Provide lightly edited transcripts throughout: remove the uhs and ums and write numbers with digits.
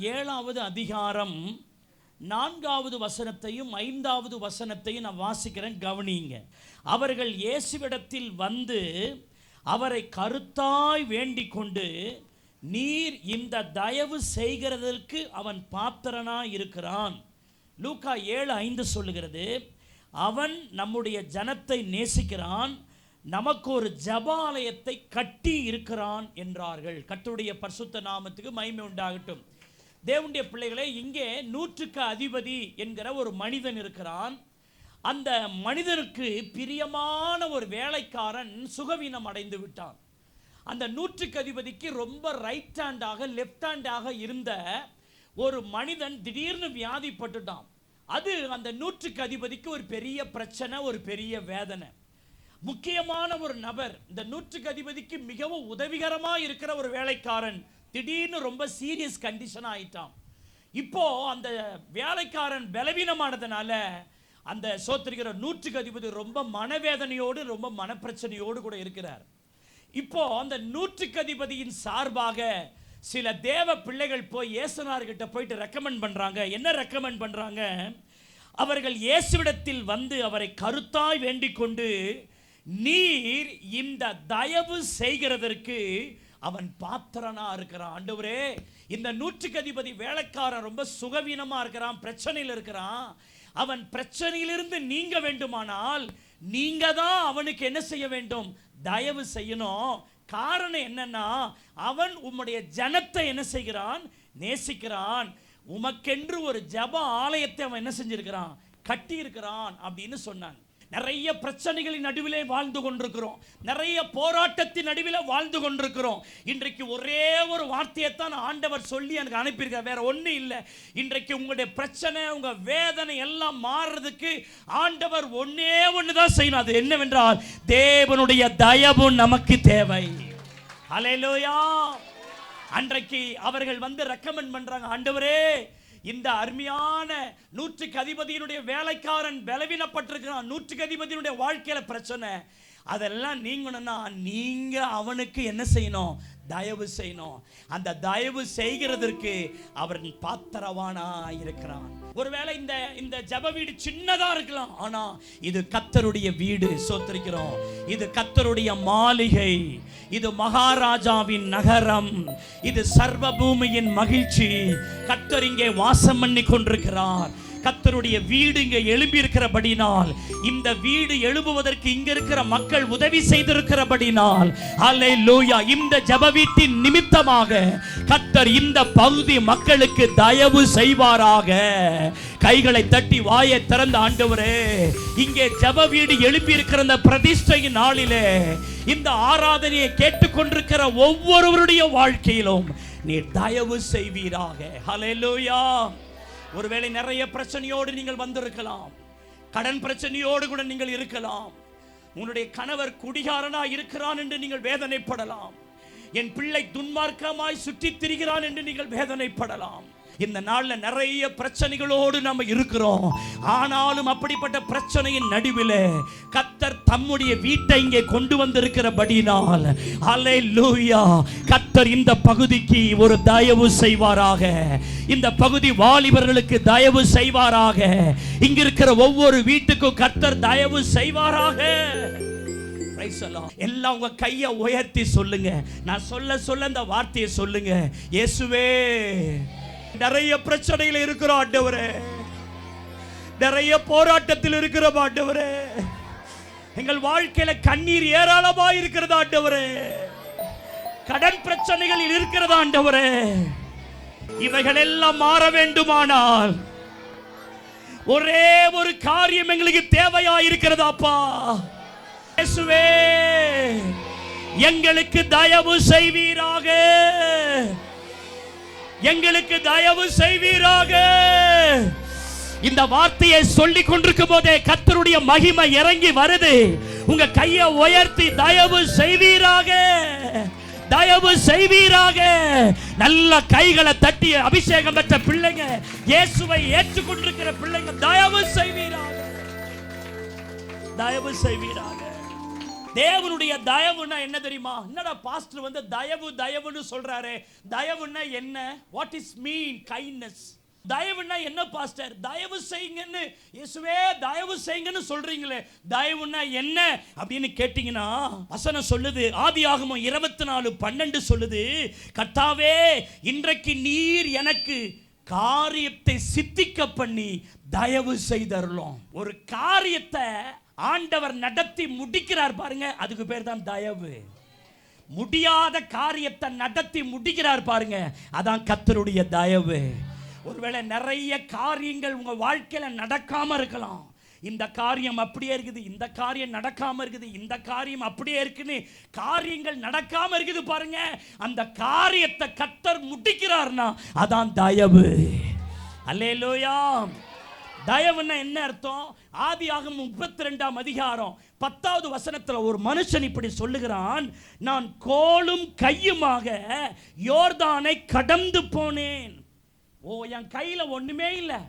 7வது அதிகாரம் 4வது வசனத்தையும் 5வது வசனத்தையும் நான் வாசிக்கிறேன், கவனிங்க. அவர்கள் இயேசுவிடத்தில் வந்து அவரை கருத்தாய் வேண்டிக் கொண்டு, நீர் இந்த தயவு செய்கிறதற்கு அவன் பாத்திரனாய் இருக்கிறான். லூக்கா 7:5 சொல்லுகிறது, அவன் நம்முடைய ஜனத்தை நேசிக்கிறான், நமக்கு ஒரு ஜபாலயத்தை கட்டி இருக்கிறான் என்றார்கள். கர்த்தருடைய பரிசுத்த நாமத்துக்கு மகிமை உண்டாகட்டும். தேவனுடைய பிள்ளைகளே, இங்கே 100க்கு அதிபதி என்கிற ஒரு மனிதன் இருக்கிறான். அந்த மனிதனுக்கு பிரியமான ஒரு வேலைக்காரன் சுகவீனம் அடைந்து விட்டான். அந்த 100க்கு அதிபதிக்கு ரொம்ப ரைட் ஹேண்டாக லெஃப்ட் ஹேண்டாக இருந்த ஒரு மனிதன் திடீர்னு வியாதிப்பட்டுட்டான். அது அந்த 100க்கு அதிபதிக்கு ஒரு பெரிய பிரச்சனை, ஒரு பெரிய வேதனை. முக்கியமான ஒரு நபர், இந்த 100க்கு அதிபதிக்கு மிகவும் உதவிகரமாக இருக்கிற ஒரு வேலைக்காரன் திடீர்னு ரொம்ப சீரியஸ் கண்டிஷன் ஆயிட்டான். இப்போ அந்த வேலைக்காரன் பலவீனமானதுனால அந்த சோத்திரிக்கிற 100க்கு அதிபதி ரொம்ப மனவேதனையோடு ரொம்ப மனப்பிரச்சனையோடு கூட இருக்கிறார். இப்போ அந்த 100க்கு அதிபதியின் சார்பாக சில தேவ பிள்ளைகள் போய் இயேசுநாதர்கிட்ட போயிட்டு ரெக்கமெண்ட் பண்றாங்க. என்ன ரெக்கமெண்ட் பண்றாங்க? அவர்கள் இயேசுவிடத்தில் வந்து அவரை கருத்தாய் வேண்டிக் கொண்டு, நீர் இந்த தயவு செய்கிறதற்கு அவன் பாத்திரனா இருக்கிறான். ஆண்டவரே, இந்த 100க்கு அதிபதி வேலைக்காரன் ரொம்ப சுகவீனமா இருக்கிறான், பிரச்சனையில் இருக்கிறான். அவன் பிரச்சனையிலிருந்து நீங்க வேண்டுமானால் நீங்க தான் அவனுக்கு என்ன செய்ய வேண்டும்? தயவு செய்யணும். காரணம் என்னன்னா, அவன் உம்முடைய ஜனத்தை என்ன செய்கிறான்? நேசிக்கிறான். உமக்கென்று ஒரு ஜப ஆலயத்தை அவன் என்ன செஞ்சிருக்கிறான்? கட்டி இருக்கிறான் அப்படின்னு சொன்னான். நிறைய பிரச்சனைகளின் நடுவிலே வாழ்ந்து கொண்டிருக்கிறோம், நிறைய போராட்டத்தின் நடுவில் வாழ்ந்து கொண்டிருக்கிறோம். இன்றைக்கு ஒரே ஒரு வார்த்தையை தான் ஆண்டவர் சொல்லி எனக்கு அனுப்பியிருக்கார், வேற ஒன்றும் இல்லை. இன்றைக்கு உங்களுடைய பிரச்சனை, உங்க வேதனை எல்லாம் மாறுறதுக்கு ஆண்டவர் ஒன்னே ஒன்று தான் செய்யணும். அது என்னவென்றால், தேவனுடைய தயவு நமக்கு தேவை. ஹல்லேலூயா. அன்றைக்கு அவர்கள் வந்து ரெக்கமெண்ட் பண்றாங்க, ஆண்டவரே, இந்த அருமையான 100க்கு அதிபதியினுடைய வேலைக்காரன் பலவீனப்பட்டிருக்கிறான், 100க்கு அதிபதியினுடைய வாழ்க்கையில பிரச்சனை, அதெல்லாம் நீங்கணும்னா நீங்க அவனுக்கு என்ன செய்யணும்? தயவு செய்யணும். அந்த தயவு செய்கிறதற்கு அவர் பாத்திரவானா இருக்கிறான். ஒருவேளை இந்த ஜப வீடு சின்னதா இருக்கலாம், ஆனா இது கர்த்தருடைய வீடு. சோத்திரிக்கிறோம், இது கர்த்தருடைய மாளிகை, இது மகாராஜாவின் நகரம், இது சர்வ பூமியின் மகிழ்ச்சி. கர்த்தர் இங்கே வாசம் பண்ணி கொண்டிருக்கிறார். கர்த்தருடைய வீடு இங்கே எழும்பி இருக்கிறபடினால், இந்த வீடு எழும்புவதற்கு இங்க இருக்கிற மக்கள் உதவி செய்திருக்கிறபடினால், ஹல்லேலூயா, இந்த ஜெப வீட்டின் நிமித்தமாக கர்த்தர் இந்த பகுதி மக்களுக்கு தயவு செய்வாராக. கைகளை தட்டி வாயை திறந்த, ஆண்டவரே, இங்கே ஜெப வீடு எழுப்பி இருக்கிற இந்த பிரதிஷ்டையின் நாளிலே இந்த ஆராதனையை கேட்டுக்கொண்டிருக்கிற ஒவ்வொருவருடைய வாழ்க்கையிலும் நீர் தயவு செய்வீராக. ஹல்லேலூயா. ஒருவேளை நிறைய பிரச்சனையோடு நீங்கள் வந்திருக்கலாம், கடன் பிரச்சனையோடு கூட நீங்கள் இருக்கலாம். உன்னுடைய கணவர் குடிகாரனா இருக்கிறான் என்று நீங்கள் வேதனைப்படலாம். என் பிள்ளை துன்மார்க்கமாய் சுற்றித் திரிகிறான் என்று நீங்கள் வேதனைப்படலாம். இந்த நாள்ல நிறைய பிரச்சனைகளோடு நம்ம இருக்கிறோம். ஆனாலும் அப்படிப்பட்ட பிரச்சனையின் நடுவில் கர்த்தர் தம்முடைய வீட்டை இங்கே கொண்டு வந்திருக்கிறபடினால், ஹல்லேலூயா, கர்த்தர் இந்த பகுதிக்கு ஒரு தயவு செய்வாராக. இந்த பகுதி வாலிபர்களுக்கு தயவு செய்வாராக. இங்க இருக்கிற ஒவ்வொரு வீட்டுக்கும் கர்த்தர் தயவு செய்வாராக. எல்லாம் உங்க கையை உயர்த்தி சொல்லுங்க. நான் சொல்ல சொல்ல இந்த வார்த்தையை சொல்லுங்க. இயேசுவே, நிறைய பிரச்சனையில் இருக்கிறோம் ஆண்டவரே, நிறைய போராட்டத்தில் இருக்கிறோம் ஆண்டவரே, எங்கள் வாழ்க்கையில கண்ணீர் ஏராளமா இருக்கிறது ஆண்டவரே, கடன் பிரச்சனைகளில் இருக்கிறது ஆண்டவரே. இவைகள் எல்லாம் மாற வேண்டுமானால் ஒரே ஒரு காரியம் எங்களுக்கு தேவையா இருக்கிறதாப்பா. இயேசுவே, எங்களுக்கு தயவு செய்வீராக, எங்களுக்கு தயவு செய்வீராக. இந்த வார்த்தையை சொல்லிக் கொண்டிருக்கும் போதே கர்த்தருடைய மகிமை இறங்கி வருது. உங்க கையை உயர்த்தி தயவு செய்வீராக, தயவு செய்வீராக. நல்ல கைகளை தட்டி அபிஷேகம் பெற்ற பிள்ளைங்க, இயேசுவை ஏற்றுக்கொண்டிருக்கிற பிள்ளைங்க, தயவு செய்வீராக, தயவு செய்வீராக. தேவனுடைய தயவுன்னா என்ன தெரியுமா? என்னடா பாஸ்டர் வந்து தயவு தயவுன்னு சொல்றாரு. தயவுன்னா என்ன? What is mean kindness? தயவுன்னா என்ன பாஸ்டர்? தயவு செய்யுங்கன்னு இயேசுவே தயவு செய்யுங்கன்னு சொல்றீங்களே, தயவுன்னா என்ன அப்படின்னு கேட்டீங்கன்னா வசனம் சொல்லுது, ஆதியாகமம் 24:12 சொல்லுது, கர்த்தாவே இன்றைக்கு நீர் எனக்கு காரியத்தை சித்திக்க பண்ணி தயவு செய்தருளும். ஒரு காரியத்தை ஆண்டவர் நடத்தி முடிக்கிறார் பாருங்க, அதுக்கு பேர் தான் தயவு. முடியாத காரியத்தை நடத்தி முடிக்கிறார் பாருங்க, அதான் கர்த்தருடைய தயவு. ஒருவேளை நிறைய காரியங்கள் உங்க வாழ்க்கையில நடக்காம இருக்கலாம். இந்த காரியம் அப்படியே இருக்குது, இந்த காரியம் நடக்காம இருக்குது, இந்த காரியம் அப்படியே இருக்குன்னு காரியங்கள் நடக்காம இருக்குது பாருங்க, அந்த காரியத்தை கர்த்தர் முடிக்கிறார்னா அதான் தயவு. அல்லேலூயா. தயவுன்னா என்ன அர்த்தம்? ஆதியாகமம் 32ஆம் அதிகாரம் 10வது வசனத்துல ஒரு மனுஷன் இப்படி சொல்லுகிறான், நான் கோலும் கையுமாக யோர்தானை கடந்து போனேன். ஓ, என் கையில ஒண்ணுமே இல்லை,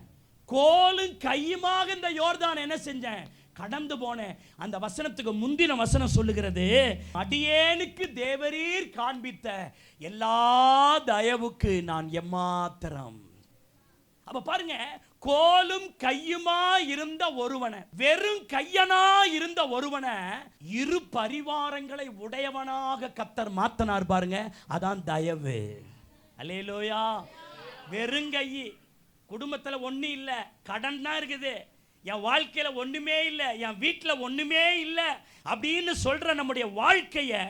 கோலும் கையுமாக இந்த யோர்தான் என்ன செஞ்சேன்? கடந்து போனேன். அந்த வசனத்துக்கு முந்தின வசனம் சொல்லுகிறது, அடியேனுக்கு தேவரீர் காண்பித்த எல்லா தயவுக்கு நான் எம்மாத்திரம். அப்ப பாருங்க, கோலும் கையுமா இருந்த ஒருவனை, வெறும் கையனா இருந்த ஒருவனை இரு பரிவாரங்களை உடையவனாக கர்த்தர் மாத்தினார் பாருங்க, அதான் தயவு. அல்லேலூயா. வெறுங்கை, குடும்பத்தில் ஒன்றும் இல்லை, கடன் தான் இருக்குது, என் வாழ்க்கையில் ஒன்றுமே இல்லை, என் வீட்டில் ஒன்றுமே இல்லை அப்படின்னு சொல்கிற நம்முடைய வாழ்க்கையை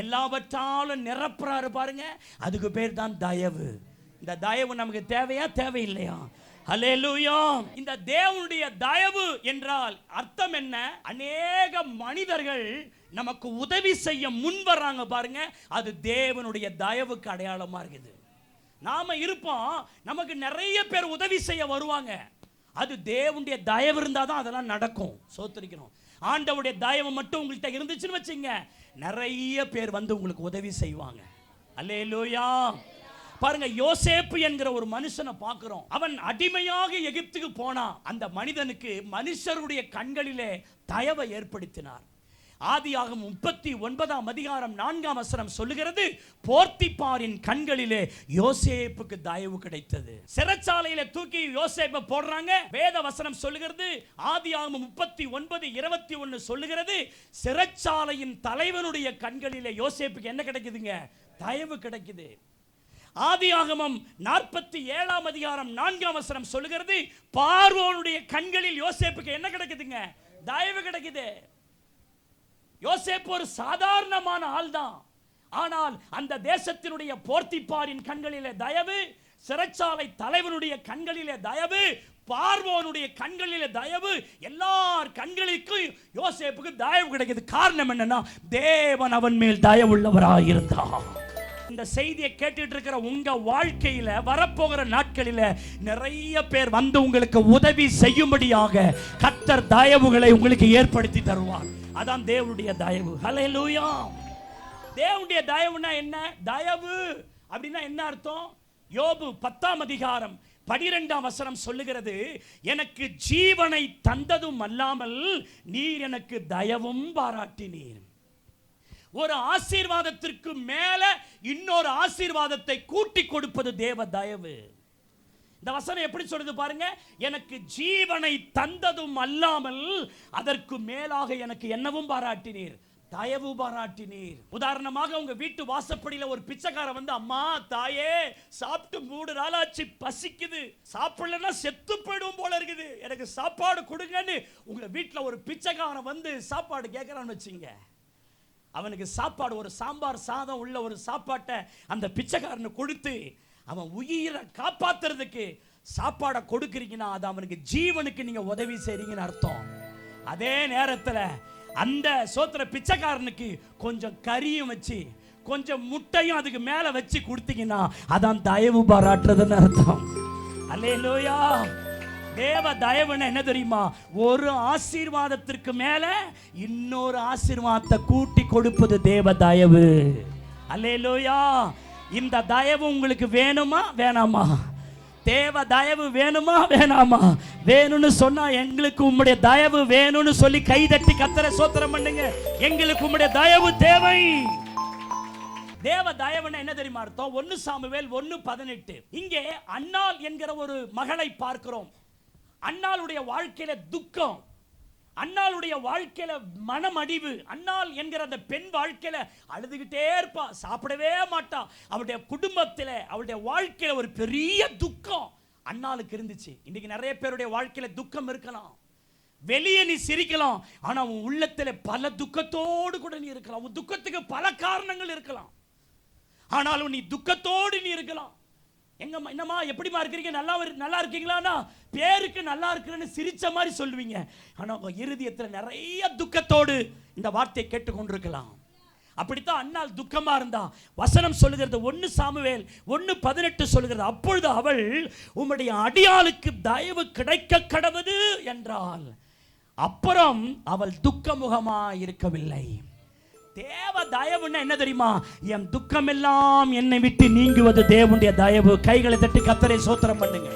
எல்லாவற்றாலும் நிரப்புறாரு பாருங்க, அதுக்கு பேர் தான் தயவு. இந்த தயவு நமக்கு தேவையா தேவையில்லையா? அல்லேலூயா. இந்த தேவனுடைய தயவு என்றால் அர்த்தம் என்ன? அநேக மனிதர்கள் நமக்கு உதவி செய்ய முன் வர்றாங்க பாருங்க, அது தேவனுடைய தயவுக்கு அடையாளமாக இருக்குது. நாம இருப்போம், நமக்கு நிறைய பேர் உதவி செய்ய வருவாங்க, அது தேவனுடைய தயவு இருந்தால் தான் அதெல்லாம் நடக்கும். சோத்திரிக்கணும். ஆண்டவருடைய தயவு மட்டும் உங்கள்கிட்ட இருந்துச்சுன்னு வச்சுங்க, நிறைய பேர் வந்து உங்களுக்கு உதவி செய்வாங்க. அல்லேலூயா. பாருங்க, யோசேப்பு என்கிற ஒரு மனுஷனை பார்க்கிறோம். அவன் அடிமையாக எகிப்துக்கு போனான். அந்த மனிதனுக்கு மனுஷருடைய கண்களிலே தயவை ஏற்படுத்தினார். ஆதியாகமம் 39ஆம் அதிகாரம் 4ஆம் வசனம் சொல்லுகிறது, போர்த்திபாரின் கண்களிலே யோசேப்புக்கு தயவு கிடைத்தது. சிறைச்சாலையில தூக்கி யோசேப்பை போடுறாங்க. வேத வசனம் சொல்லுகிறது, ஆதியாகமம் 39:21 சொல்லுகிறது, சிறைச்சாலையின் தலைவனுடைய கண்களிலே யோசேப்புக்கு என்ன கிடைக்குதுங்க? தயவு கிடைக்குது. ஆதியாகமம் 47ஆம் அதிகாரம் 4ஆம் வசனம் சொல்லுகிறது, பார்வோனுடைய கண்களில் யோசேப்புக்கு என்ன கிடைக்குதுங்க? தயவு கிடைக்குது. யோசேப்பு ஒரு சாதாரணமான ஆள் தான், ஆனால் அந்த தேசத்தினுடைய போர்த்திபாரின் கண்களிலே தயவு, சிறைச்சாலை தலைவனுடைய கண்களிலே தயவு, பார்வோனுடைய கண்களிலே தயவு, எல்லார் கண்களுக்கும் யோசேப்புக்கு தயவு கிடைக்குது. காரணம் என்னன்னா, தேவன் அவன் மேல் தயவுள்ளவராக இருந்தார். இந்த செய்தியை கேட்டுட்டு இருக்கிற உங்க வாழ்க்கையில வரப்போகிற நாட்களில நிறைய பேர் வந்து உங்களுக்கு உதவி செய்யும்படியாக கர்த்தர் தயவுகளை உங்களுக்கு ஏற்படுத்தி தருவார். அதான் தேவனுடைய தயவு. ஹல்லேலூயா. தேவனுடைய தயவுனா என்ன? தயவு அப்படின்னா என்ன அர்த்தம்? யோபு 10ஆம் அதிகாரம் 12ஆம் வசனம் சொல்லுகிறது, எனக்கு ஜீவனை தந்ததும் அல்லாமல் நீர் எனக்கு தயவும் பாராட்டினீர். ஒரு ஆசீர்வாதத்திற்கு மேல இன்னொரு ஆசீர்வாதத்தை கூட்டி கொடுப்பது தேவ தயவு. இந்த வசனம் எப்படி சொல்றது பாருங்க, எனக்கு ஜீவனை தந்ததும் அல்லாமல் அதற்கு மேலாக எனக்கு என்னவும் பாராட்டினீர்? தயவு பாராட்டினீர். உதாரணமாக உங்க வீட்டு வாசப்படியில ஒரு பிச்சைக்காரன் வந்து, அம்மா தாயே சாப்பிட்டு 3 நாளாச்சு, பசிக்குது, சாப்பிடலன்னா செத்து போயிடும் போல இருக்குது, எனக்கு சாப்பாடு கொடுங்கன்னு உங்க வீட்டில் ஒரு பிச்சைக்காரன் வந்து சாப்பாடு கேட்கறான்னு வச்சுங்க. அவனுக்கு சாப்பாடு, ஒரு சாம்பார் சாதம் உள்ள ஒரு சாப்பாட்டை அந்த பிச்சைக்காரனை கொடுத்து அவன் உயிரை காப்பாத்துறதுக்கு சாப்பாடை கொடுக்குறீங்கன்னா அது அவனுக்கு ஜீவனுக்கு நீங்க உதவி செய்றீங்கன்னு அர்த்தம். அதே நேரத்தில் அந்த சோத்திர பிச்சைக்காரனுக்கு கொஞ்சம் கறியும் வச்சு கொஞ்சம் முட்டையும் அதுக்கு மேல வச்சு கொடுத்தீங்கன்னா அதான் தயவு பாராட்டுறதுன்னு அர்த்தம். அல்லேலூயா. தேவ தயவுன்னு என்ன தெரியுமா? ஒரு ஆசீர்வாதத்திற்கு மேல இன்னொரு ஆசீர்வாதத்தை கூட்டி கொடுப்பது தேவ தயவு. அல்லேலூயா. இந்த தயவு உங்களுக்கு வேணுமா வேணாமா? தேவ தயவு வேணுமா வேணாமா? வேணும்னு சொன்னா எங்களுக்கு உம்முடைய தயவு வேணும்னு சொல்லி கைதட்டி கர்த்தரை ஸ்தோத்திரம் பண்ணுங்க. எங்களுக்கு உம்முடைய தயவு தேவை. தேவ தயவுன்னா என்ன தெரியுமா அர்த்தம்? 1 சாமுவேல் 1:18. இங்கே அன்னாள் என்கிற ஒரு மகளை பார்க்கிறோம். அன்னாளுடைய வாழ்க்கையில துக்கம், அன்னாளுடைய வாழ்க்கையில மனமடிவு. அன்னாள் என்கிற அந்த பெண் வாழ்க்கையில அழுதுகிட்டே இருப்பா, சாப்பிடவே மாட்டா. அவளுடைய குடும்பத்தில் அவளுடைய வாழ்க்கையில ஒரு பெரிய துக்கம் அன்னாளுக்கு இருந்துச்சு. இன்னைக்கு நிறைய பேருடைய வாழ்க்கையில துக்கம் இருக்கலாம். வெளியே நீ சிரிக்கலாம், ஆனா உன் உள்ளத்துல பல துக்கத்தோடு கூட நீ இருக்கலாம். உன் துக்கத்துக்கு பல காரணங்கள் இருக்கலாம், ஆனாலும் நீ துக்கத்தோடு நீ இருக்கலாம். என்னம்மா எப்படிமா இருக்கிறீங்க, நல்லா இருக்கீங்களான்னா பேருக்கு நல்லா இருக்கிறேன்னு சிரிச்ச மாதிரி சொல்லுவீங்க, ஆனா உங்க இருதயத்தில் நிறைய துக்கத்தோடு இந்த வார்த்தையை கேட்டுக்கொண்டிருக்கலாம். அப்படித்தான் அன்னாள் துக்கமா இருந்தா. வசனம் சொல்லுகிறது 1 சாமுவேல் 1:18 சொல்லுகிறது, அப்பொழுது அவள் உம்முடைய அடியாளுக்கு தயவு கிடைக்க கடவது என்றால், அப்புறம் அவள் துக்கமுகமா இருக்கவில்லை. தேவ தயவுன்னா என்ன தெரியுமா? என் துக்கம் எல்லாம் என்னை விட்டு நீங்குவது தேவனுடைய தயவு. கைகளை தட்டி கர்த்தரை ஸ்தோத்திரம் பண்ணுங்க.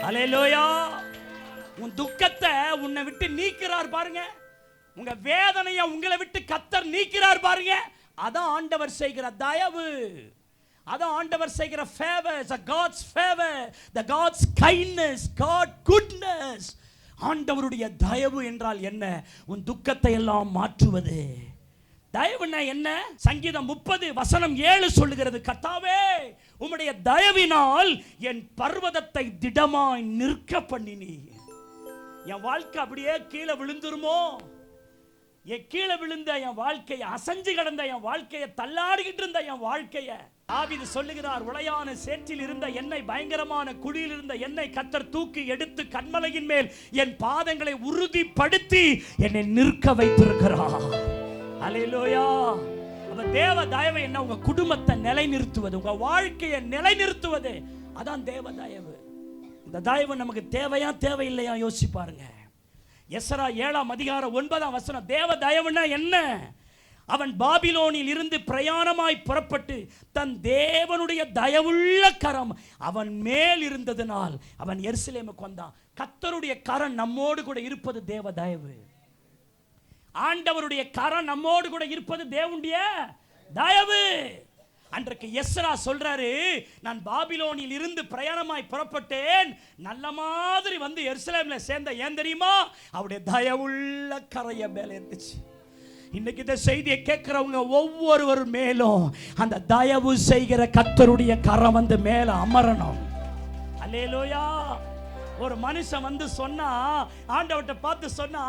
அல்லேலூயா. உன் துக்கத்தை உன்னை விட்டு நீக்கிறார் பாருங்க. உங்க வேதனையை உங்களை விட்டு கர்த்தர் நீக்கிறார் பாருங்க. அதான் ஆண்டவர் செய்கிற தயவு. அதான் ஆண்டவர் செய்கிற favor, the God's favor, the God's kindness, God goodness. ஆண்டவருடைய தயவு என்றால் என்ன? உன் துக்கத்தை எல்லாம் மாற்றுவது. தயவுன்னா என்ன? சங்கீதம் 30:7 சொல்லுகிறது, கர்த்தாவே உம்முடைய தயவினால் என் பர்வதத்தை திடமாய் நிற்க பண்ணினீ. என் வாழ்க்கை அப்படியே கீழே விழுந்துருமோ? என் கீழே விழுந்த என் வாழ்க்கையை, அசைஞ்சு கிடந்த என் வாழ்க்கையை, தள்ளாடிக்கிட்டு இருந்த என் வாழ்க்கையை தாவீது சொல்லுகிறார், உளையான சேற்றில் இருந்த என்னை, பயங்கரமான குழியில் இருந்த என்னை கர்த்தர் தூக்கி எடுத்து கன்மலையின் மேல் என் பாதங்களை உறுதிப்படுத்தி என்னை நிற்க வைத்திருக்கிறார். அல்லேலூயா. அப்ப தேவ தயவு என்ன? உங்க குடும்பத்தை நிலைநிறுத்துவது, உங்க வாழ்க்கையை நிலைநிறுத்துவது. அதான் தேவ தயவு. இந்த தயவு நமக்கு தேவையா தேவையில்லையா யோசிச்சு பாருங்க. எஸ்றா 7:9 தேவ தயவுனா என்ன? அவன் பாபிலோனில் இருந்து பிரயாணமாய் புறப்பட்டு தன் தேவனுடைய தயவுள்ள கரம் அவன் மேல் இருந்ததனால் அவன் எருசலேமுக்கு வந்தான். கர்த்தருடைய கரம் நம்மோடு கூட இருப்பது தேவ தயவு. ஆண்டவருடைய கரம் நம்மோடு கூட இருப்பது தேவனுடைய தயவு. அன்றைக்கு எஸ்றா சொல்றாரு, நான் பாபிலோனில் இருந்து பிரயாணமாய் புறப்பட்டேன், நல்ல மாதிரி வந்து எருசலேம்ல சேர்ந்த. ஏன் தெரியுமா? அவருடைய தயவுள்ள கரைய மேல இருந்துச்சு. இன்னைக்கு இந்த செய்தியை கேட்கிறவங்க ஒவ்வொருவர் மேலும் அந்த தயவு செய்கிற கர்த்தருடைய கரம் வந்து மேல அமரணும். அல்லேலூயா. ஒரு மனுஷன் வந்து சொன்னா, ஆண்டவர்கிட்ட பார்த்து சொன்னா,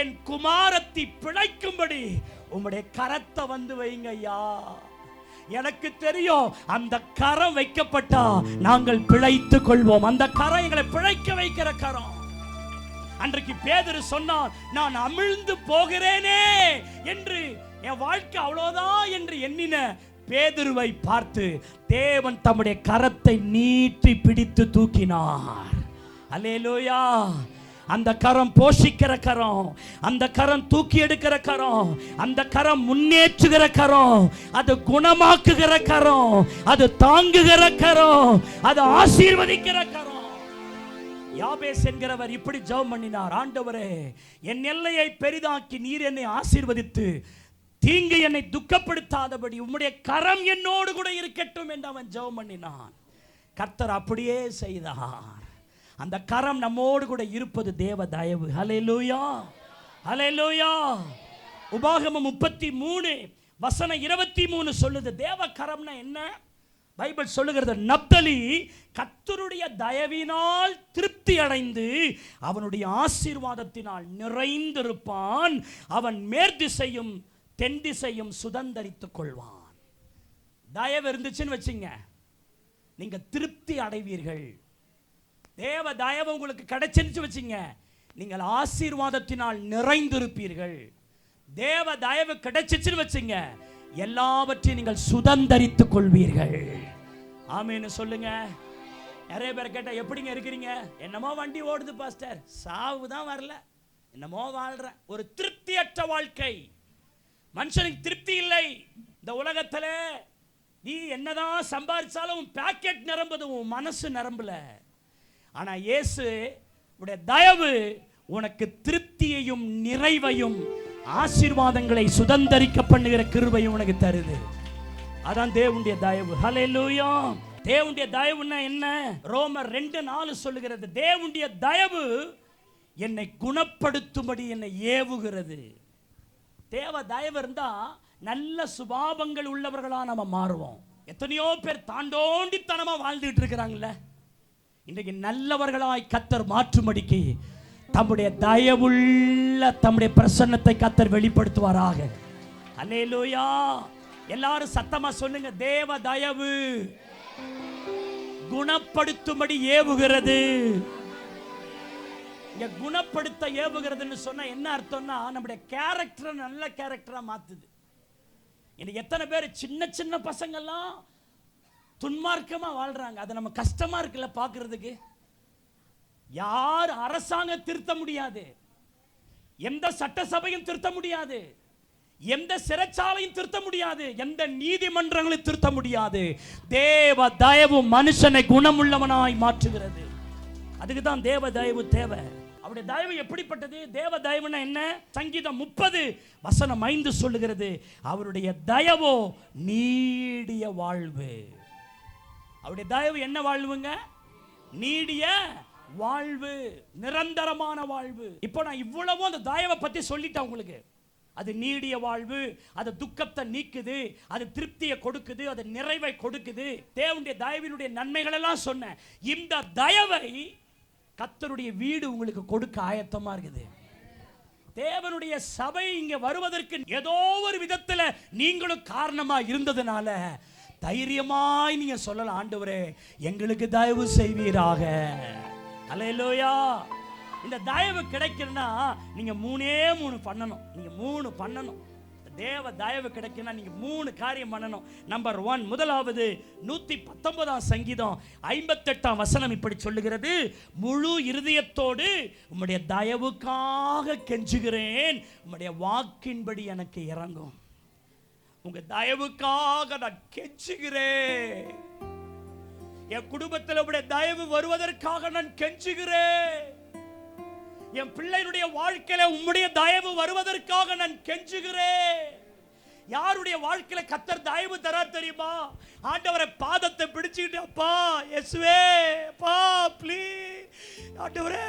என் குமாரத்தி பிழைக்கும்படி உம்முடைய கரத்தை வந்து வைங்க ஐயா. எனக்கு தெரியும் அந்த கரம் வைக்கப்பட்டா நாங்கள் பிழைத்துக் கொள்வோம். அந்த கரம் எங்களை பிழைக்க வைக்கிற கரம். அன்றைக்கு பேதுரு சொன்னான், நான் அமிழ்ந்து போகிறேனே என்று, என் வாழ்க்கை அவ்வளவுதான் என்று எண்ணின பேதுருவை பார்த்து தேவன் தம்முடைய கரத்தை நீட்டி பிடித்து தூக்கினார். அல்லேலூயா. அந்த கரம் போஷிக்கிற கரம், அந்த கரம் தூக்கி எடுக்கிற கரம், அந்த கரம் முன்னேற்றுகிற கரம், அது குணமாக்குகிற கரம், அது தாங்குகிற கரம், அது ஆசீர்வதிக்கிற கரம். யாபேஸ் என்கிறவர் இப்படி ஜெபம் பண்ணினார், ஆண்டவரே என் எல்லையை பெரிதாக்கி நீர் என்னை ஆசீர்வதித்து தீங்கு என்னை துக்கப்படுத்தாதபடி உம்முடைய கரம் என்னோடு கூட இருக்கட்டும் என்று அவன் ஜெபம் பண்ணினான். கர்த்தர் அப்படியே செய்தார். அந்த கரம் நம்மோடு கூட இருப்பது தேவ தயவு. ஹல்லேலூயா, ஹல்லேலூயா. உபாகமம் 33:23 சொல்லுது, தேவ கரம்னா என்ன? பைபிள் சொல்லுகிறது, நப்தலி கர்த்தருடைய தயவினால் திருப்தி அடைந்து அவனுடைய ஆசீர்வாதத்தினால் நிறைந்திருப்பான். அவன் மேற்திசையும் தென் திசையும் சுதந்தரித்துக் கொள்வான். தயவு இருந்துச்சுன்னு வச்சுங்க, நீங்க திருப்தி அடைவீர்கள். தேவ தயவு உங்களுக்கு கிடைச்சிருச்சு வச்சுங்க, நீங்கள் ஆசீர்வாதத்தினால் நிறைந்திருப்பீர்கள். தேவ தயவு கிடைச்சிச்சுன்னு வச்சுங்க, எல்லாவற்றையும் நீங்கள் சுதந்தரித்துக் கொள்வீர்கள். ஆமென்னு சொல்லுங்க. நிறைய பேர் கேட்டா எப்படிங்க இருக்கிறீங்க? என்னமோ வண்டி ஓடுது பாஸ்டர், சாவு தான் வரல, என்னமோ வாழ்றேன். ஒரு திருப்தியற்ற வாழ்க்கை. மனுஷனுக்கு திருப்தி இல்லை. இந்த உலகத்தில் நீ என்னதான் சம்பாதிச்சாலும் உன் பாக்கெட் நிரம்புது, உன் மனசு நிரம்பல. ஆனா இயேசு உடைய தயவு உனக்கு திருப்தியையும் நிறைவையும் ஆசீர்வாதங்களை சுதந்தரிக்க பண்ணுகிற கிருபையும் உனக்கு தருது. அதான் தேவனுடைய தயவு. ஹல்லேலூயா. தேவனுடைய தயவுன்னா என்ன? ரோமர் 2:4 சொல்லுகிறது, தேவனுடைய தயவு என்னை குணப்படுத்தும்படி என்னை ஏவுகிறது. தேவ தயவு இருந்தா நல்ல சுபாவங்கள் உள்ளவர்களா நம்ம மாறுவோம். எத்தனையோ பேர் தாண்டோண்டித்தனமா வாழ்ந்துட்டு இருக்கிறாங்கல்ல, இன்றைக்கு நல்லவர்களாய் கர்த்தர் மாற்றும்படிக்கு தம்முடைய தயவுள்ள தம்முடைய பிரசன்னத்தை கர்த்தர் வெளிப்படுத்துவாராக. அல்லேலூயா. எல்லாரும் சத்தமா சொல்லுங்க, தேவ தயவு குணப்படுத்தும்படி ஏவுகிறது. இங்க குணப்படுத்த ஏவுகிறதுன்னு சொன்னா என்ன அர்த்தம்னா, நம்முடைய கேரக்டரை நல்ல கேரக்டரா மாத்துது. இன்னைக்கு எத்தனை பேர் சின்ன சின்ன பசங்கள்லாம் துன்மார்க்கமா வாழ்றாங்க. அது நம்ம கஷ்டமா இருக்குல்ல பார்க்கிறதுக்கு. யார் அரசாங்கம் திருத்த முடியாது, எந்த சட்டசபையும் திருத்த முடியாது, எந்த சிறைச்சாலையும் திருத்த முடியாது, எந்த நீதிமன்றங்களையும் திருத்த முடியாது. தேவ தயவு மனுஷனை குணமுள்ளவனாய் மாற்றுகிறது. அதுக்கு தான் தேவ தயவு தேவை. அவருடைய தயவு எப்படிப்பட்டது? தேவ தயவுனா என்ன? சங்கீதம் 30:5 சொல்லுகிறது, அவருடைய தயவோ நீடிய வாழ்வு. அவருடைய தயவு என்ன வாழ்வுங்க? நீடிய வாழ்வு, நிரந்தரமான வாழ்வு. இப்போ நான் இவ்வளவும் அந்த தயவை பத்தி சொல்லிட்டேன் உங்களுக்கு. அது நீடிய வாழ்வு, அது துக்கத்தை நீக்குது, அது திருப்தியை கொடுக்குது, அது நிறைவை கொடுக்குது. தேவனுடைய தயவினுடைய நன்மைகள் எல்லாம் சொன்னேன். இந்த தயவை கர்த்தருடைய வீடு உங்களுக்கு கொடுக்க ஆயத்தமா இருக்குது. தேவனுடைய சபை இங்க வருவதற்கு ஏதோ ஒரு விதத்துல நீங்களும் காரணமா இருந்ததுனால தைரியமாய் நீங்க சொல்லலாம், ஆண்டவரே எங்களுக்கு தயவு செய்வீராக. அல்லேலூயா. இந்த தயவு கிடைக்கணும்னா நீங்க 3 பண்ணணும். நீங்க 3 பண்ணணும். தேவ தயவு கிடைக்கணும்னா நீங்க 3 காரியம் பண்ணணும். நம்பர் 1, முதலாவது 119 சங்கீதம் 58 இப்படி சொல்லுகிறது, முழு இருதயத்தோடு உம்முடைய தயவுக்காக கெஞ்சுகிறேன், உம்முடைய வாக்கின்படி எனக்கு இறங்கும். உங்க தயவுக்காக நான் கெஞ்சுகிறேன். என் குடும்பத்தில் உம்முடைய தயவு வருவதற்காக நான் கெஞ்சுகிறேன். என் பிள்ளைகளுடைய வாழ்க்கையில உம்முடைய தயவு வருவதற்காக நான் கெஞ்சுகிறேன். யாருடைய வாழ்க்கையில கர்த்தர் தயவு தர தெரியுமா? ஆண்டவரை பாதத்தை பிடிச்சுக்கிட்டு, அப்பா இயேசுவே, அப்பா ப்ளீஸ் ஆண்டவரே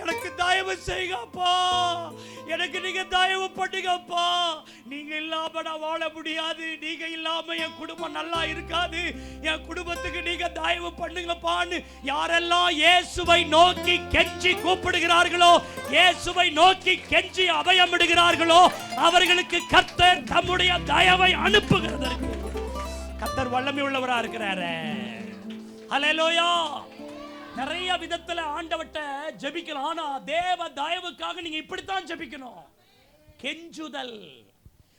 எனக்கு தயவு செய்யுங்கப்பா, எனக்கு நீங்க தயவு பண்ணுங்கப்பா, நீங்க இல்லாம நான் வாழ முடியாது, நீங்க இல்லாம என் குடும்பம் நல்லா இருக்காது, என் குடும்பத்துக்கு நீங்க தயவு பண்ணுங்கப்பான்னு யாரெல்லாம் இயேசுவை நோக்கி கெஞ்சி கூப்பிடுகிறார்களோ, இயேசுவை நோக்கி கெஞ்சி அபயமிடுகிறார்களோ, அவர்களுக்கு கர்த்தர் தம்முடைய தயவை அனுப்புகிறதற்கு கர்த்தர் வல்லமை உள்ளவரா இருக்கிறாரு. ஹல்லேலூயா. நிறைய விதத்துல ஆண்டவர்ட்ட ஜெபிக்கலாம். ஆனா தேவ தயவுக்காக நீங்க இப்படித்தான் ஜெபிக்கணும். கெஞ்சுதல்.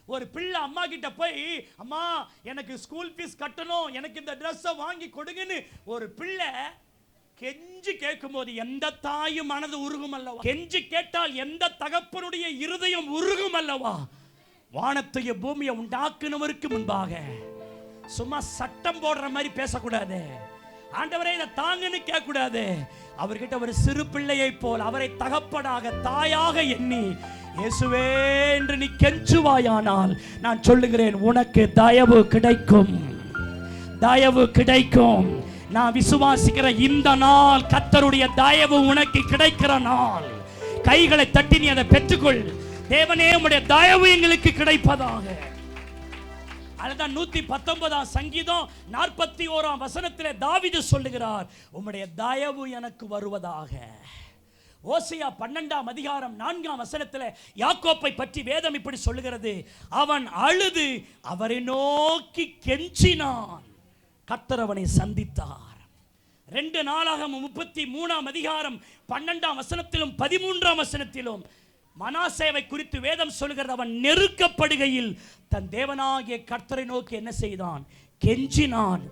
ஒரு பிள்ளை அம்மா கிட்ட போய், அம்மா எனக்கு ஸ்கூல் ஃபீஸ் கட்டணும், எனக்கு இந்த ட்ரெஸ்ஸை வாங்கி கொடுங்கன்னு ஒரு பிள்ளை கெஞ்சி கேட்கும் போது எந்த தாயும் மனது உருகும் அல்லவா? கெஞ்சி கேட்டால் எந்த தகப்பனுடைய இருதயம் உருகும் அல்லவா? வானத்தையும் பூமியை உண்டாக்குனவருக்கு முன்பாக சும்மா சட்டம் போடுற மாதிரி பேசக்கூடாது. ஆண்டவரே இதை தாங்கன்னு கேட்க கூடாது. அவர்கிட்ட ஒரு சிறு பிள்ளையை போல் அவரை தகப்பனாக தாயாக எண்ணி இயேசுவே என்று நீ கெஞ்சுவாயானால் நான் சொல்லுகிறேன், உனக்கு தயவு கிடைக்கும், தயவு கிடைக்கும். நான் விசுவாசிக்கிற இந்த நாள் கர்த்தருடைய தயவு உனக்கு கிடைக்கிற நாள். கைகளை தட்டி நீ அதை பெற்றுக்கொள். தேவனே உம்முடைய தயவு எங்களுக்கு கிடைப்பதாக. அதுதான் 119 சங்கீதம் 41 தாவீது சொல்லுகிறார், உம்முடைய தயவு எனக்கு வருவதாக. ஓசியா 12 யாக்கோப்பை பற்றி வேதம் இப்படி சொல்லுகிறது, அவன் அழுது அவரை நோக்கி கெஞ்சினான், கர்த்தர் அவனை சந்தித்தார். 2 நாளாகமம் 33 12 13 மனாசேவை குறித்து வேதம் சொல்கிறது, அவன் நெருக்கப்படுகையில் தன் தேவனாகிய கர்த்தரை நோக்கி என்ன செய்தான்? கெஞ்சினான்.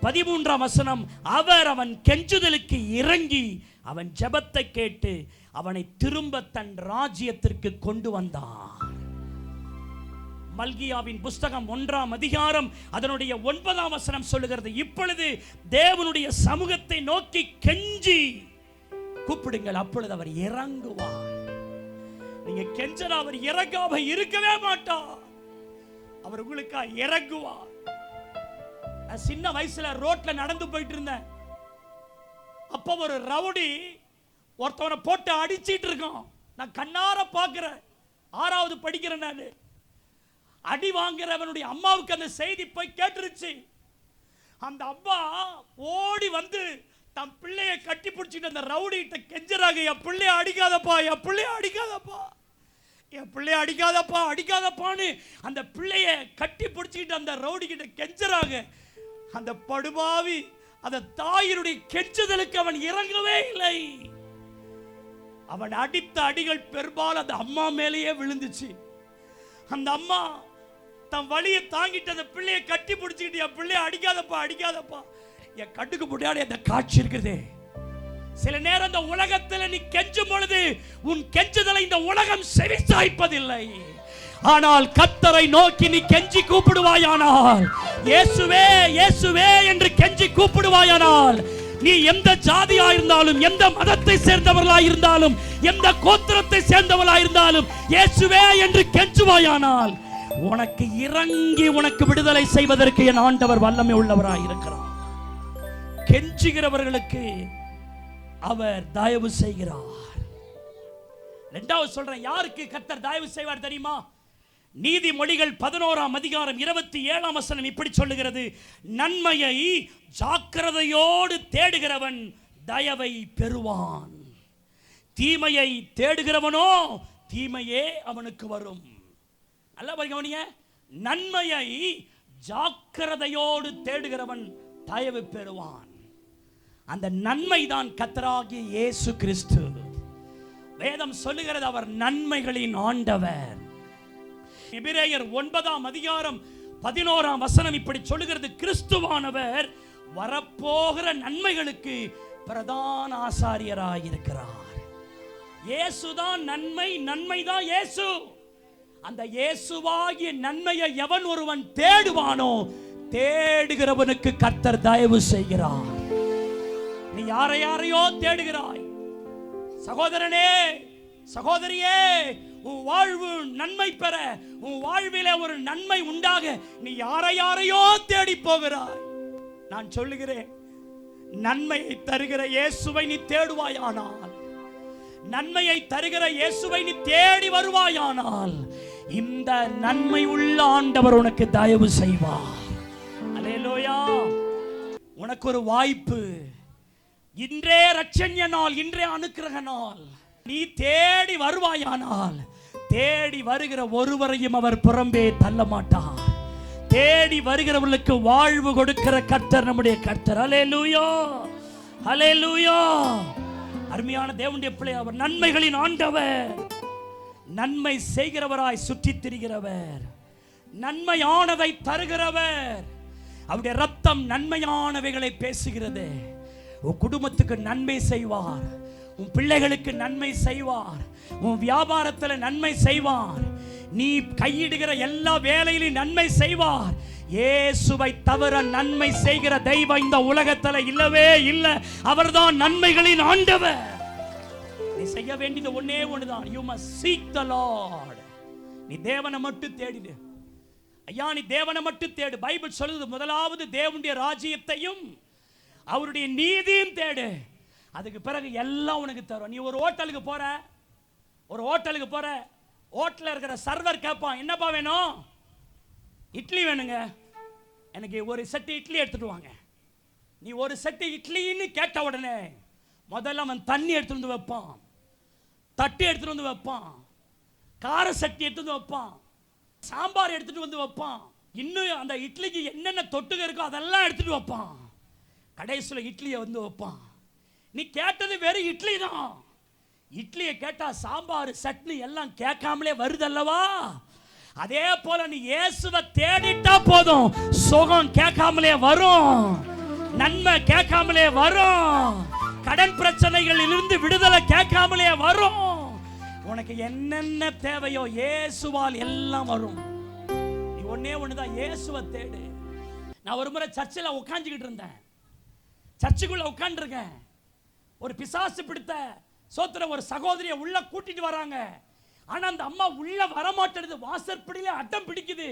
13 அவர் அவன் கெஞ்சுதலுக்கு இறங்கி அவன் ஜெபத்தை கேட்டு அவனை திரும்ப தன் ராஜ்யத்திற்கு கொண்டு வந்தார். மல்கியாவின் புஸ்தகம் 1ஆம் அதிகாரம் அதனுடைய 9ஆம் வசனம் சொல்லுகிறது, இப்பொழுது தேவனுடைய சமூகத்தை நோக்கி கெஞ்சி கூப்பிடுங்கள், அப்பொழுது அவர் இறங்குவார். நீங்க கெஞ்சனா அவர் இறங்காம இருக்கவே மாட்டார். அவர் உங்களுக்கா இறங்குவார். சின்ன வயசுல ரோட்ல நடந்து போயிட்டு இருந்தேன். அப்ப ஒரு ரவுடி ஒருத்தவனை போட்டு அடிச்சிட்டு இருக்கான். நான் கண்ணார பார்க்கிறேன். 6வது படிக்கிறேன். நான் அடி வாங்குறவனுடைய அம்மாவுக்கு அந்த செய்தி போய் கேட்டுருச்சு. அந்த அம்மா ஓடி வந்து தன் பிள்ளைய கட்டி பிடிச்சிட்டு அந்த ரவுடி கிட்ட கெஞ்சறாங்க, என் பிள்ளைய அடிக்காதப்பா, என் பிள்ளைய அடிக்காதப்பா, என் பிள்ளைய அடிக்காதப்பா, அடிக்காதப்பான்னு அந்த பிள்ளைய கட்டி பிடிச்சிக்கிட்டு அந்த ரவுடி கிட்ட கெஞ்சறாங்க. அந்த படுபாவி அந்த தாயினுடைய கெஞ்சுதலுக்கு அவன் இறங்கவே இல்லை. அவன் அடித்த அடிகள் பெரும்பாலும் அந்த அம்மா மேலேயே விழுந்துச்சு. அந்த அம்மா தன் வலியை தாங்கிட்டு அந்த பிள்ளையை கட்டி பிடிச்சிக்கிட்டு, என் பிள்ளைய அடிக்காதப்பா, அடிக்காதப்பா. என் கட்டுக்கு முன்னாடி அந்த காட்சி இருக்குது. சில நேரம் இந்த உலகத்தில் நீ கெஞ்சும் பொழுது உன் கெஞ்சுதலை இந்த உலகம் செவிசாய்ப்பதில்லை. ஆனால் கர்த்தரை நோக்கி நீ கெஞ்சி கூப்பிடுவாயானால், இயேசுவே இயேசுவே என்று கெஞ்சி கூப்பிடுவாயானால், நீ எந்த ஜாதியா இருந்தாலும், எந்த மதத்தை சேர்ந்தவர்களாய் இருந்தாலும், எந்த கோத்திரத்தை சேர்ந்தவர்களாய் இருந்தாலும், இயேசுவே என்று கெஞ்சுவாயானால் உனக்கு இறங்கி உனக்கு விடுதலை செய்வதற்கு என் ஆண்டவர் வல்லமை உள்ளவராய் இருக்கிறார். கெஞ்சுகிறவர்களுக்கு அவர் தயவு செய்கிறார். இரண்டாவது சொல்றேன், யாருக்கு கர்த்தர் தயவு செய்வார் தெரியுமா? நீதிமொழிகள் 11ஆம் அதிகாரம் 27ஆம் வசனம் இப்படி சொல்லுகிறது, நன்மையை ஜாக்கிரதையோடு தேடுகிறவன் தயவை பெறுவான், தீமையை தேடுகிறவனோ தீமையே அவனுக்கு வரும். நல்லா கவனிங்க, நன்மையை ஜாக்கிரதையோடு தேடுகிறவன் தயவு பெறுவான். அந்த நன்மை தான் கர்த்தராகிய இயேசு கிறிஸ்து. வேதம் சொல்லுகிறது அவர் நன்மைகளின் ஆண்டவர். எபிரேயர் 9ஆம் அதிகாரம் 11ஆம் வசனம் இப்படி சொல்லுகிறது, கிறிஸ்துவானவர் வரப்போகிற நன்மைகளுக்கு பிரதான ஆசாரியராய் இருக்கிறார். இயேசுதான் நன்மை, நன்மைதான் இயேசு. அந்த இயேசுவாகிய நன்மையை எவன் ஒருவன் தேடுவானோ தேடுகிறவனுக்கு கர்த்தர் தயவு செய்கிறார். நீ யாரையோ தேடுகிறாய் சகோதரனே, சகோதரியே, உன் வாழ்வு நன்மை பெற, உன் வாழ்விலே ஒரு நன்மை உண்டாக நீ யாரையோ தேடி போகிறாய். நான் சொல்லுகிறேன், நன்மையை தருகிற இயேசுவை நீ தேடுவாயானால், நன்மையை தருகிற இயேசுவை நீ தேடி வருவாயானால், இந்த நன்மை உள்ள ஆண்டவர் உனக்கு தயவு செய்வார். அல்லேலூயா. உனக்கு ஒரு வாய்ப்பு. இன்றே ரட்சண்ய நாள், இன்றே அனுக்கிரக நாள். நீ தேடி வருவாயானால் தேடி வருகிற ஒருவரையும் அவர் புறம்பே தள்ள மாட்டார். தேடி வருகிறவர்களுக்கு வாழ்வு கொடுக்கிற கர்த்தர் நம்முடைய கர்த்தர். அல்லேலூயா, அல்லேலூயா. அருமையான தேவனுடைய பிள்ளை, அவர் நன்மைகளின் ஆண்டவர், நன்மை செய்கிறவராய் சுற்றித் திரிகிறவர், நன்மையானதை தருகிறவர். அவருடைய ரத்தம் நன்மையானவைகளை பேசுகிறது. உன் குடும்பத்துக்கு நன்மை செய்வார், உன் பிள்ளைகளுக்கு நன்மை செய்வார், உன் வியாபாரத்தில் நன்மை செய்வார், நீ கையிடுகிற எல்லா வேலையிலும் நன்மை செய்வார். இயேசுவை தவிர நன்மை செய்கிற தெய்வம் இந்த உலகத்தில் இல்லவே இல்லை. அவர்தான் நன்மைகளின் ஆண்டவர். நீ செய்ய வேண்டியது ஒன்னே ஒண்ணுதான், you must seek the Lord. நீ தேவனை மட்டும் தேடிடு ஐயா, நீ தேவனை மட்டும் தேடு. பைபிள் சொல்லுது, முதலாவது தேவனுடைய ராஜ்யத்தையும் அவருடைய நீதியும் தேடு, அதுக்கு பிறகு எல்லாம் உனக்கு தரும். நீ ஒரு ஹோட்டலுக்கு போற, ஹோட்டலில் இருக்கிற சர்வர் கேட்பான், என்னப்பா வேணும்? இட்லி வேணுங்க, எனக்கு ஒரு செட்டு இட்லி எடுத்துட்டு வாங்க. நீ ஒரு செட்டு இட்லின்னு கேட்ட உடனே முதல்ல அவன் தண்ணி எடுத்துட்டு வந்து வைப்பான், தட்டு எடுத்துட்டு வந்து வைப்பான், கார சட்டி எடுத்துட்டு வந்து வைப்பான், சாம்பார் எடுத்துட்டு வந்து வைப்பான், இன்னும் அந்த இட்லிக்கு என்னென்ன தொட்டுக இருக்கோ அதெல்லாம் எடுத்துட்டு வைப்பான். கடைசியில் இட்லியை வந்து வைப்பான். நீ கேட்டது வெறும் இட்லி தான். இட்லியை கேட்டா சாம்பார் சட்னி எல்லாம் கேட்காமலே வருதல்லவா? அதே போல நீ இயேசுவை தேடிட்டா போதும், சுகம் கேட்காமலே வரும், நன்மை கேட்காமலே வரும், கடன் பிரச்சனைகளில் இருந்து விடுதலை கேட்காமலே வரும். உனக்கு என்னென்ன தேவையோ இயேசுவால் எல்லாம் வரும். ஒன்னே ஒண்ணுதான், இயேசுவை தேடு. நான் ஒரு முறை சர்ச்சில் உட்காந்துக்கிட்டு இருந்தேன். சர்ச்சுக்குள்ள உட்காந்துருக்கேன். ஒரு பிசாசு பிடித்த சோத்திரம் ஒரு சகோதரியை உள்ள கூட்டிட்டு வராங்க. ஆனா அந்த அம்மா உள்ள வரமாட்டேது. வாசற்படியில அட்டம் பிடிக்குது.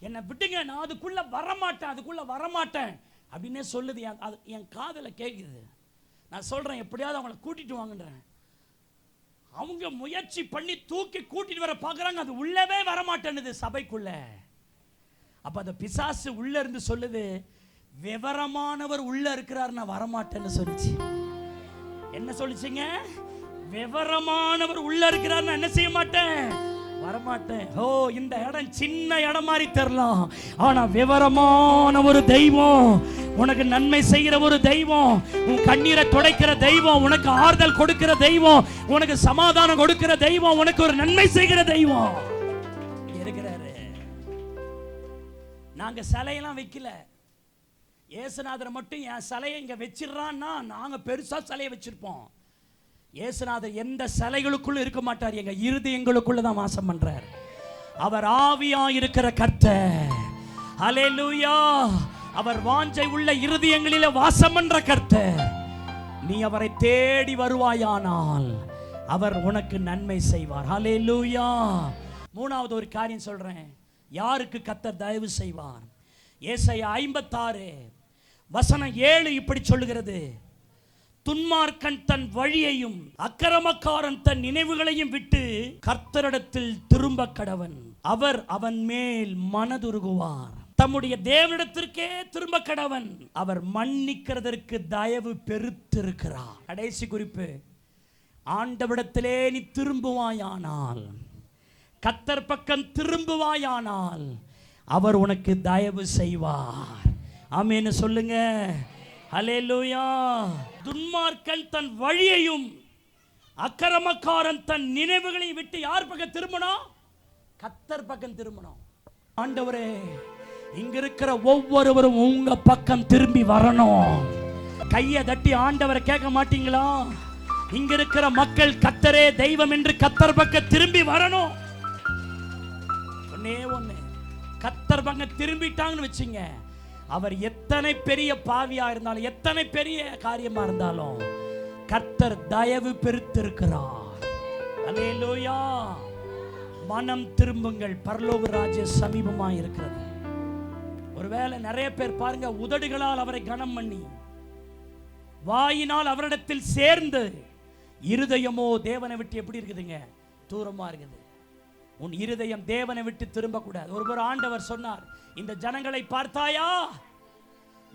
என்னை விட்டுங்க, நான் அதுக்குள்ள வரமாட்டேன் அப்படின்னே சொல்லுது. என் காதுல கேட்குது. நான் சொல்றேன், எப்படியாவது அவங்கள கூட்டிட்டு வாங்கன்றேன். அவங்க முயற்சி பண்ணி தூக்கி கூட்டிட்டு வர பார்க்குறாங்க. அது உள்ளவே வரமாட்டேன்னுது சபைக்குள்ள. அப்ப அந்த பிசாசு உள்ள இருந்து சொல்லுது, விவரமானவர் உள்ள இருக்கிறார், நான் வரமாட்டேன்னு சொல்லிச்சு. என்ன சொல்லிச்சுங்க? விவரமானவர் உள்ள இருக்கிறார், நான் என்ன செய்ய மாட்டேன், வரமாட்டேன். ஓ, இந்த இடம் சின்ன இடம் மாதிரி தெரியலாம், ஆனா விவரமான ஒரு தெய்வம், உனக்கு நன்மை செய்கிற ஒரு தெய்வம், உன் கண்ணீரை துடைக்கிற தெய்வம், உனக்கு ஆறுதல் கொடுக்கிற தெய்வம், உனக்கு சமாதானம் கொடுக்கிற தெய்வம், உனக்கு ஒரு நன்மை செய்கிற தெய்வம் இருக்கிறாரு. நாங்க சிலையெல்லாம் வைக்கல. இயேசுநாதரை மட்டும் என் சிலையை இங்க வச்சிடறான்னா நாங்க பெருசா சிலையை வச்சிருப்போம். இயேசுநாதர் எந்த சிலைகளுக்குள்ள இருக்க மாட்டார், எங்க இருதயங்களுக்குள்ள தான் வாசம் பண்றார். அவர் ஆவியா இருக்கிற கர்த்தர். ஹல்லேலூயா. அவர் வாஞ்சை உள்ள இருதயங்களில வாசம் பண்ற கர்த்தர். நீ அவரை தேடி வருவாயானால் அவர் உனக்கு நன்மை செய்வார். ஹல்லேலூயா. மூணாவது ஒரு காரியம் சொல்றேன், யாருக்கு கர்த்தர் தயவு செய்வார். ஏசாயா 56 வசனம் 7 இப்படி சொல்லுகிறது, துன்மார்க்கன் தன் வழியையும் அக்கிரமக்காரன் தன் நினைவுகளையும் விட்டு கர்த்தரிடத்தில் திரும்ப கடவன், அவர் அவன் மேல் மனதுருகுவார். தம்முடைய தேவனிடத்திற்கே திரும்ப கடவன், அவர் மன்னிக்கிறதற்கு தயவு பெருத்திருக்கிறார். கடைசி குறிப்பு, ஆண்டவரிடத்திலே நீ திரும்புவாயானால், கர்த்தர் பக்கம் திரும்புவாயானால் அவர் உனக்கு தயவு செய்வார். ஆமென் சொல்லுங்க. ஹல்லேலூயா. துன்மார்க்கன் தன் வழியையும் அக்கிரமக்காரன் தன் நினைவுகளையும் விட்டு யார் பக்கம் திரும்பணும்? கர்த்தர் பக்கம் திரும்பணும். ஆண்டவரே, இங்க இருக்கிற ஒவ்வொருவரும் உங்க பக்கம் திரும்பி வரணும். கையை தட்டி ஆண்டவரை கேட்க மாட்டீங்களா? இங்க இருக்கிற மக்கள் கர்த்தரே தெய்வம் என்று கர்த்தர் பக்கம் திரும்பி வரணும். ஒன்னே ஒண்ணு, கர்த்தர் பக்கம் திரும்பிட்டாங்கன்னு வச்சுங்க, அவர் எத்தனை பெரிய பாவியா இருந்தாலும், எத்தனை பெரிய காரியமா இருந்தாலும் கர்த்தர் தயவு பெருத்திருக்கிறார். அல்லேலூயா. மனம் திரும்புங்கள், பரலோக ராஜ்யம் சமீபமா இருக்கிறது. ஒருவேளை நிறைய பேர் பாருங்க, உதடுகளால் அவரை கனம் பண்ணி வாயினால் அவரிடத்தில் சேர்ந்து, இருதயமோ தேவனை விட்டு எப்படி இருக்குதுங்க? தூரமா இருக்குது. உன் இருதயம் தேவனை விட்டு திரும்ப கூடாது. ஒருவர் ஆண்டவர் சொன்னார், இந்த ஜனங்களை பார்த்தாயா,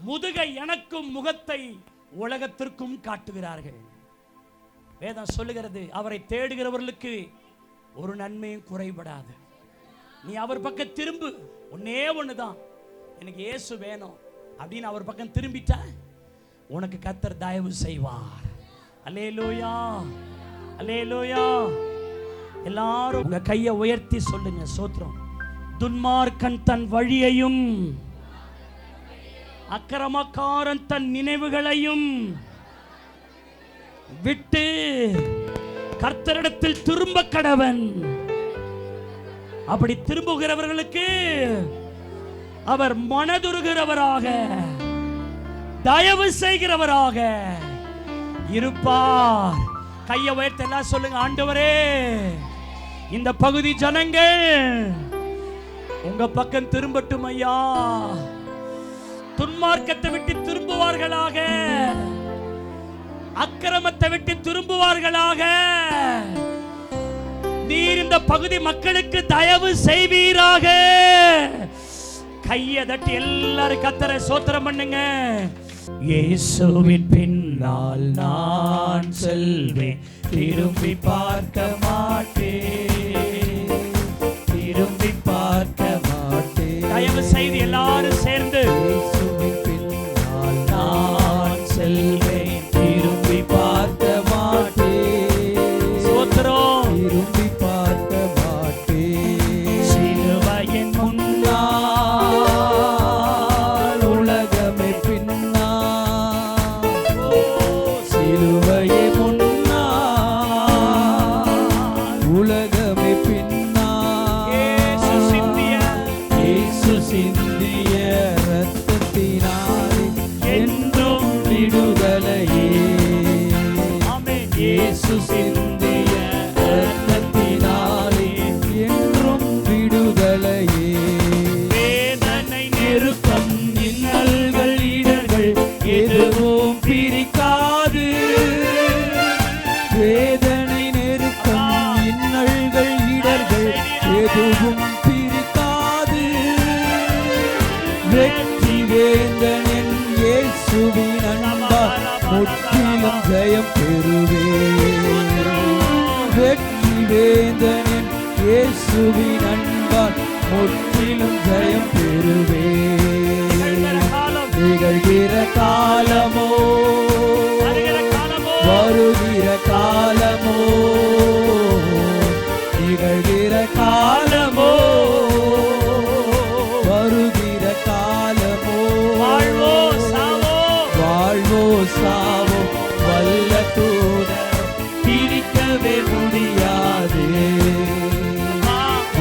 முதுகை எனக்கும் முகத்தை உலகத்திற்கும் காட்டுகிறார்கள். வேதம் சொல்லுகிறது, அவரை தேடுகிறவர்களுக்கு ஒரு நன்மையும் குறைபடாது. நீ அவர் பக்கம் திரும்பு. ஒன்னே ஒண்ணுதான், எனக்கு இயேசு வேணும் அப்படின்னு அவர் பக்கம் திரும்பிட்ட உனக்கு கர்த்தர் தயவு செய்வார். அல்லேலூயா, அல்லேலூயா. எல்லாரும் உங்க கையை உயர்த்தி சொல்லுங்க, சோத்ரம். துன்மார்க்கன் தன் வழியையும் அக்கிரமக்காரன் தன் நினைவுகளையும் விட்டு கர்த்தரிடத்தில் திரும்ப கடவன். அப்படி திரும்புகிறவர்களுக்கு அவர் மனதுருகிறவராக, தயவு செய்கிறவராக இருப்பார். கையை உயர்த்தி எல்லாம் சொல்லுங்க, ஆண்டவரே, இந்த பகுதி ஜனங்கள் உங்க பக்கம் திரும்பட்டும் ஐயா. துன்மார்க்கத்தை விட்டு திரும்புவார்களாக, அக்கிரமத்தை விட்டு திரும்புவார்களாக. நீர் இந்த பகுதி மக்களுக்கு தயவு செய்வீராக. கையை தட்டி எல்லாரும் கர்த்தரை ஸ்தோத்திரம் பண்ணுங்க. இயேசுவின் பின்னால் நான் செல்வேன், திரும்பி பார்க்க மாட்டேன், திரும்பி பார்க்க மாட்டேன். தயவு செய்து எல்லாரும் சேர்ந்து, இயேசுவின் பின்னால் நான் செல்வேன், திரும்பி பார்க்க மாட்டேன். ஸ்தோத்திரம். திரும்பி பார்க்க மாட்டேன். சிலுவையின் முன்னால் உலகமே பின்னால், சிலுவையே முன்னால் இயேசு சிந்திய இரத்தத்தினாலே என்றும் விடுதலையே. வேதனை நெருக்கம் இன்னல்கள் இடர்கள் எதுவும் பிரிக்காது. வேதனை நெருக்கம் இன்னல்கள் இடர்கள் எதுவும் பிரிக்காது. வெற்றி வேந்தன் என் இயேசுவின் அன்பால் முற்றிலும் ஜெயம் பெறுவே. வெற்றி வேந்தன் என் இயேசுவின் அன்பால் முற்றிலும் ஜெயம் பெறுவே. நிகழ்கிற காலமோ வருகிற காலமோ, நிகழ்கிற காலமோ வருகிற காலமோ, வாழ்வோ சாவோ, வாழ்வோ சாவோ வல்ல தூதர் பிரிக்கவே முடியாது.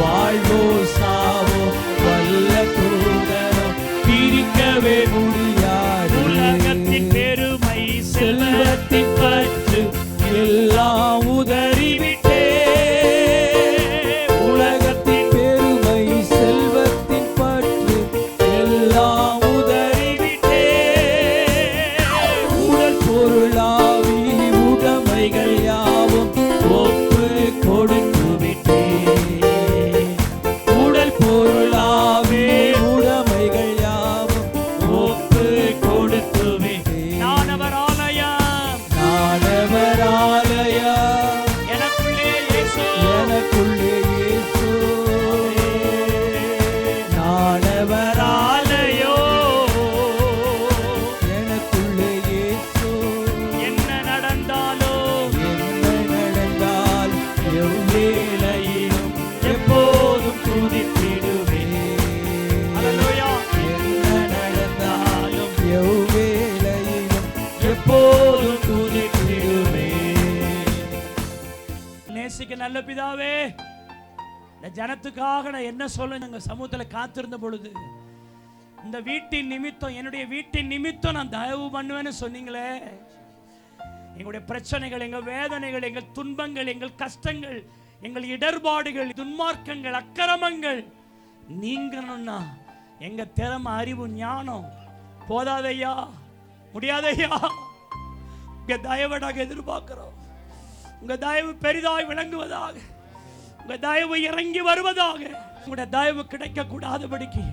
வாழ்வோ சாவோ வல்ல தூதர் பிரிக்கவே முடியாது. உலகத்தின் பெருமை செல்வத்தின் பற்று எல்லாம் உதறிவிட்டே. உலகத்தின் பெருமை செல்வத்தின் பற்று எல்லாம் உதறிவிட்டே. உடல் பொருளாவி உடைமைகள் யாவும் ஒப்பு கொடுத்து விட்டே. உடல் பொருளாவி உடைமைகள் யாவும் ஒப்பு கொடுத்து விட்டே. நானவர் ஆலயம், நானவர் ஆலயம், எனக்குள்ளே இயேசு, எனக்குள்ளே இயேசு. நானவர் ஆலயம், எனக்குள்ளே இயேசு. என்ன நடந்தாலும் என்ன நடந்தால் எவ்வேளையிலும் எப்போதும் துதித்திடுவேன். அல்லேலூயா. என்ன நடந்தாலும் எவ்வேளையிலும் எப்போதும் துதித்திடுவேன். நேசிக்க நல்ல பிதாவே, இந்த ஜனத்துக்காக நான் என்ன சொல்ல எங்க சமூகத்தில் காத்திருந்த பொழுது, இந்த வீட்டின் நிமித்தம், என்னுடைய வீட்டின் நிமித்தம் நான் தயவு பண்ணுவேன்னு சொன்னீங்களே. எங்களுடைய பிரச்சனைகள், எங்கள் வேதனைகள், எங்கள் துன்பங்கள், எங்கள் கஷ்டங்கள், எங்கள் இடர்பாடுகள், துன்மார்க்கங்கள், அக்கிரமங்கள் நீங்கணும்னா எங்க திறமை, அறிவு, ஞானம் போதாதையா, முடியாதையா. உங்க தயவை நாங்கள் எதிர்பார்க்கிறோம். உங்க தயவு பெரிதாய் விளங்குவதாக, உங்க தயவு இறங்கி வருவதாக. உங்களுடைய தயவு கிடைக்க கூடாதபடிக்கு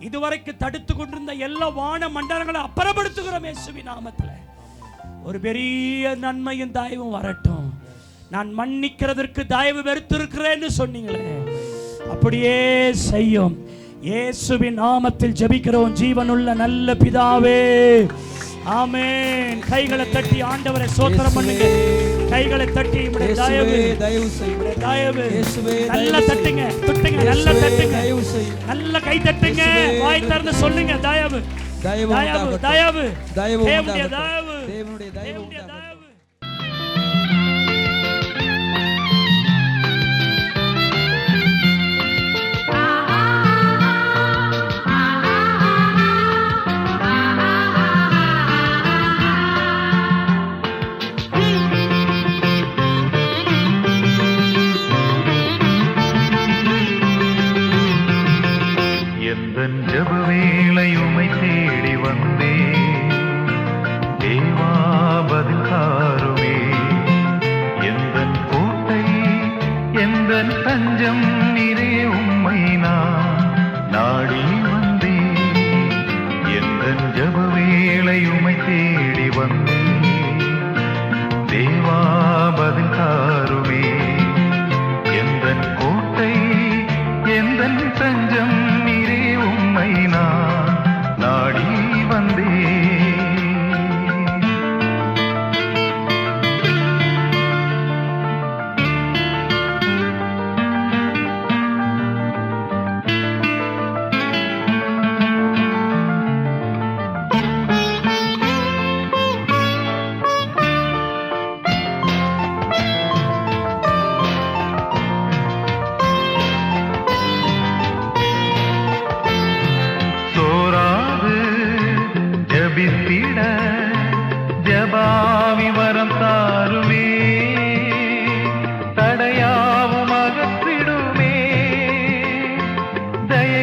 இதுவரைக்கு தடுத்து கொண்டிருந்த எல்லா வான மண்டலங்களை அப்புறப்படுத்துகிறோம் இயேசுவின் நாமத்தில். ஒரு பெரிய நன்மையும் தயவும் வரட்டும். நான் மன்னிக்கிறதற்கு தயவு வெறுத்திருக்கிறேன்னு சொன்னீங்களே, அப்படியே செய்யும். இயேசுவின் நாமத்தில் ஜெபிக்கிறோம் ஜீவனுள்ள நல்ல பிதாவே, ஆமென். கைகளை தட்டி ஆண்டவரை ஸ்தோத்திரம் பண்ணுங்க. கைகளை தட்டி உம்முடைய தயவு, தயவு செய்யுங்க. தயவு இயேசுவே, நல்ல தட்டுங்க, தட்டுங்க, நல்ல தட்டுங்க, தயவு செய்யுங்க. நல்ல கை தட்டுங்க, வாய் திறந்து சொல்லுங்க தயவு, தயவு தயவு, உண்டாகட்டும். தயவு, தயவு தேவனுடைய உண்டாகட்டும். தயவு, தேவனுடைய தயவு தேவனுடைய உண்டாகட்டும். தயவு. எந்தன் ஜெப வேளை உம்மை தேடி வந்தேன்.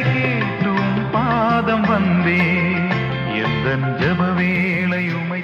கேட்டும் பாதம் வந்தே எந்தன் ஜெப வேளை உமை